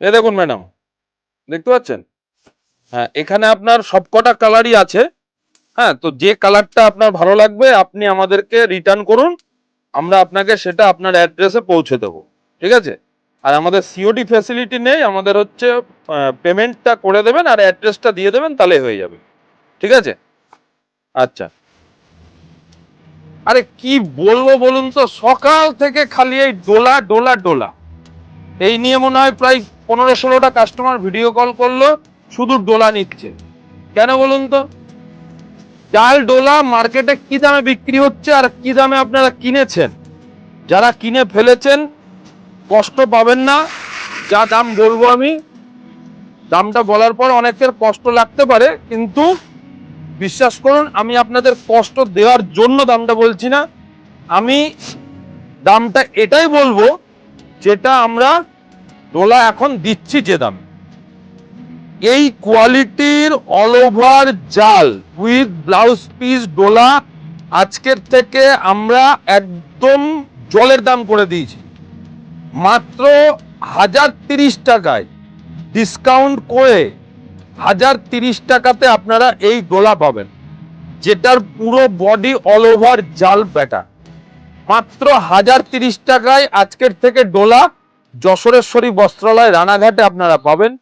এ দেখুন ম্যাডাম, দেখতে পাচ্ছেন? হ্যাঁ, এখানে আপনার সবকটা কালারই আছে। হ্যাঁ, তো যে কালারটা আপনার ভালো লাগবে আপনি আমাদেরকে রিটার্ন করুন, আমরা আপনাকে সেটা আপনার অ্যাড্রেসে পৌঁছে দেবো। ঠিক আছে? আর আমাদের সিওডি ফ্যাসিলিটি নেই, আমাদের হচ্ছে পেমেন্টটা করে দেবেন আর অ্যাড্রেসটা দিয়ে দেবেন, তাহলে হয়ে যাবে। ঠিক আছে? আচ্ছা। আরে কি বলবো বলুন তো, সকাল থেকে খালি এই ডোলা ডোলা ডোলা, এই নিয়ে মনে হয় প্রায় 15-16টা কাস্টমার ভিডিও কল করলো, শুধু ডোলা নিচ্ছে। কেন বলুন তো? চাল ডোলা মার্কেটে কি দামে বিক্রি হচ্ছে আর কি দামে আপনারা কিনেছেন, যারা কিনে ফেলেছেন কষ্ট পাবেন না। যা দাম বলবো আমি, দামটা বলার পর অনেকের কষ্ট লাগতে পারে, কিন্তু বিশ্বাস করুন আমি আপনাদের কষ্ট দেওয়ার জন্য দামটা বলছি না। আমি দামটা এটাই বলবো যেটা আমরা ডোলা এখন দিচ্ছি যে দাম। এই কোয়ালিটির অল ওভার জাল উইথ ব্লাউজ পিস ডোলা আজকের থেকে আমরা একদম জলের দাম করে দিয়েছি। মাত্র 1030 টাকায় ডিসকাউন্ট করে 1030 টাকাতে আপনারা এই ডোলা পাবেন, যেটার পুরো বডি অল ওভার জাল প্যাটার্ন। মাত্র 1030 টাকায় আজকের থেকে ডোলা যশোরেশ্বরী বস্ত্রালয় রানাঘাটে আপনারা পাবেন।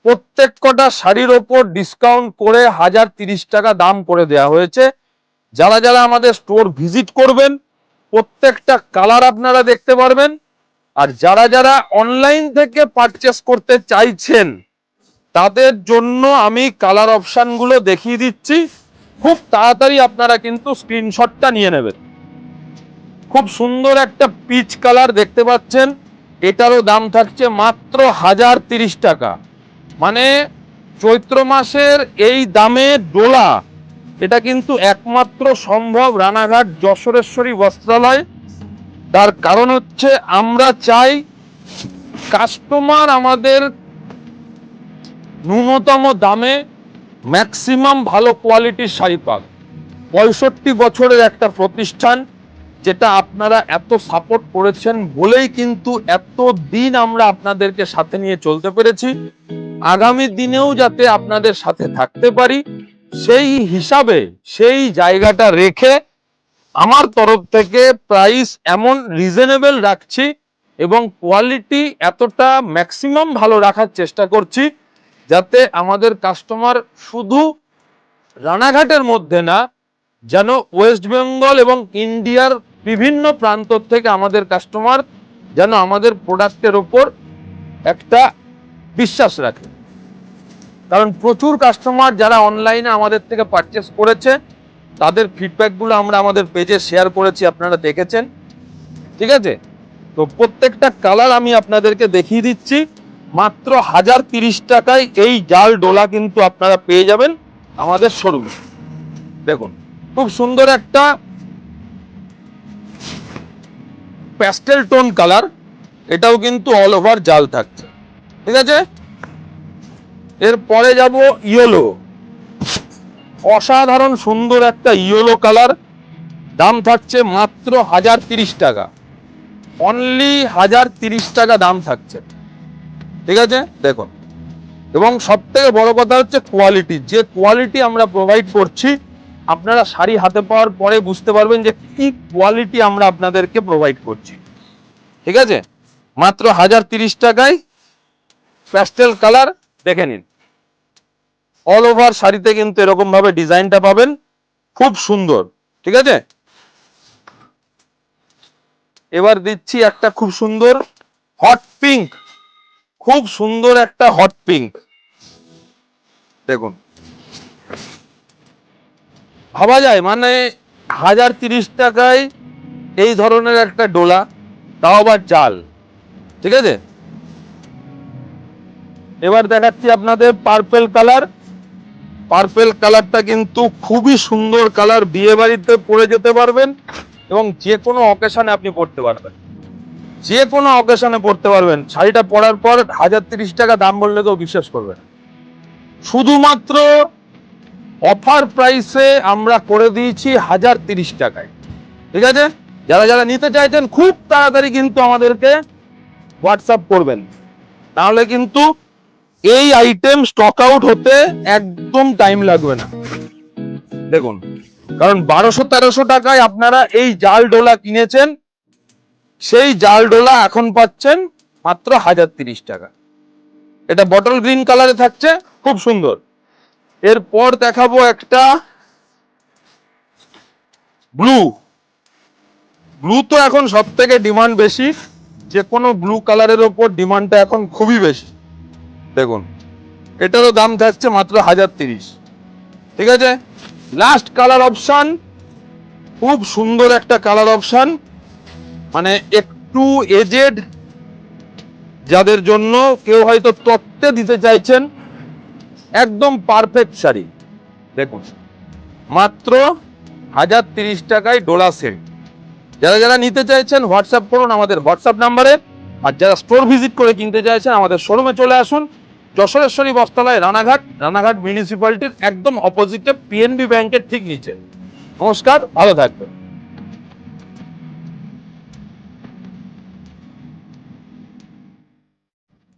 প্রত্যেক কটা শাড়ির ওপর ডিসকাউন্ট করে 1030 টাকা দাম করে দেওয়া হয়েছে। যারা যারা আমাদের স্টোর ভিজিট করবেন প্রত্যেকটা কালার আপনারা দেখতে পারবেন। আর যারা যারা অনলাইন থেকে পারচেস করতে চাইছেন তাদের জন্য আমি কালার অপশনগুলো দেখিয়ে দিচ্ছি, খুব তাড়াতাড়ি আপনারা কিন্তু স্ক্রিনশটটা নিয়ে নেবেন। খুব সুন্দর একটা পিচ কালার দেখতে পাচ্ছেন, এটারও দাম থাকছে মাত্র 1030 টাকা। মানে চৈত্র মাসের এই দামে ডোলা, এটা কিন্তু একমাত্র সম্ভব রানাঘাট যশোরেশ্বরী বস্ত্রালয়। তার কারণ হচ্ছে আমরা চাই কাস্টমার আমাদের ন্যূনতম দামে ম্যাক্সিমাম ভালো কোয়ালিটির শাড়ি পাক। 65 বছরের একটা প্রতিষ্ঠান, যেটা আপনারা এত সাপোর্ট করেছেন বলেই কিন্তু এত দিন আমরা আপনাদেরকে সাথে নিয়ে চলতে পেরেছি। আগামী দিনেও যাতে আপনাদের সাথে থাকতে পারি সেই হিসাবে, সেই জায়গাটা রেখে আমার তরফ থেকে প্রাইস এমন রিজনেবল রাখছি এবং কোয়ালিটি এতটা ম্যাক্সিমাম ভালো রাখার চেষ্টা করছি যাতে আমাদের কাস্টমার শুধু রানাঘাটের মধ্যে না, যেন ওয়েস্ট বেঙ্গল এবং ইন্ডিয়ার বিভিন্ন প্রান্ত থেকে আমাদের কাস্টমার যেন আমাদের প্রোডাক্টের ওপর একটা বিশ্বাস রাখে। কারণ প্রচুর কাস্টমার যারা অনলাইনে আমাদের থেকে পারচেস করেছে তাদের ফিডব্যাকগুলো আমরা আমাদের পেজে শেয়ার করেছি, আপনারা দেখেছেন। ঠিক আছে? তো প্রত্যেকটা কালার আমি আপনাদেরকে দেখিয়ে দিচ্ছি। মাত্র 1030 টাকায় এই জাল ডোলা কিন্তু আপনারা পেয়ে যাবেন আমাদের শোরুমে। দেখুন, খুব সুন্দর একটা প্যাস্টেল টোন কালার, এটাও কিন্তু অল ওভার জাল থাকছে। ঠিক আছে? এরপরে যাব ইয়েলো। অসাধারণ সুন্দর একটা ইয়েলো কালার, দাম থাকছে মাত্র 1030 টাকা। অনলি 1030 টাকা দাম থাকছে। ঠিক আছে? দেখুন, এবং সব থেকে বড় কথা হচ্ছে কোয়ালিটি। যে কোয়ালিটি আমরা প্রোভাইড করছি আপনারা শাড়ি হাতে পাওয়ার পরে বুঝতে পারবেন যে কি কোয়ালিটি আমরা আপনাদেরকে প্রোভাইড করছি। ঠিক আছে? মাত্র 1030 টাকায় প্যাস্টেল কালার দেখে নিন। অল ওভার শাড়িতে কিন্তু এরকম ভাবে ডিজাইনটা পাবেন, খুব সুন্দর। ঠিক আছে? এবার দিচ্ছি একটা খুব সুন্দর হট পিঙ্ক, খুব সুন্দর একটা হট পিঙ্ক। দেখুন, ভাবা যায় মানে 1030 টাকায় এই ধরনের একটা ডোলা, তাও আবার জাল। ঠিক আছে? এবার দেখাচ্ছি আপনাদের পার্পেল কালার। পার্পেল কালারটা কিন্তু খুবই সুন্দর কালার, বিয়ে বাড়িতে পরে যেতে পারবেন এবং যে কোনো অকেশনে আপনি পড়তে পারবেন, যে কোনো অকেশনে পড়তে পারবেন। শাড়িটা পরার পর 1030 টাকা দাম বললে কেউ বিশ্বাস করবে না। শুধুমাত্র অফার প্রাইসে আমরা করে দিয়েছি 1030 টাকায়। ঠিক আছে? যারা যারা নিতে চাইছেন খুব তাড়াতাড়ি কিন্তু আমাদেরকে হোয়াটসঅ্যাপ করবেন। নাহলে কিন্তু এই আইটেম স্টক আউট হতে একদম টাইম লাগবে না। দেখুন, কারণ 1200-1300 টাকায় আপনারা এই জাল ডোলা কিনেছেন, সেই জাল ডোলা এখন পাচ্ছেন মাত্র 1030 টাকা। এটা বটল গ্রিন কালারে থাকছে, খুব সুন্দর। এরপর দেখাবো একটা ব্লু। ব্লু তো এখন সব থেকে ডিমান্ড বেশি, যে কোনো ব্লু কালারের ওপর ডিমান্ডটা এখন খুবই বেশি। দেখুন, এটারও দাম থাকছে মাত্র 1030। ঠিক আছে, লাস্ট কালার অপশন, খুব সুন্দর একটা কালার অপশন, মানে একটু এজেড যাদের জন্য, কেউ হয়তো তত্ত্বে দিতে চাইছেন, একদম পারফেক্ট শাড়ি। দেখুন, মাত্র 1030 টাকায় ডোলা সেট। যারা যারা নিতে চাইছেন হোয়াটসঅ্যাপ করুন আমাদের হোয়াটসঅ্যাপ নাম্বারে, আর যারা স্টোর ভিজিট করে কিনতে চাইছেন আমাদের শোরুমে চলে আসুন, যশোরেশ্বরী বস্ত্রালয়, রানাঘাট মিউনিসিপ্যালিটির একদম অপোজিটে পিএনবি ব্যাংকের ঠিক নিচে। নমস্কার, ভালো থাকবেন।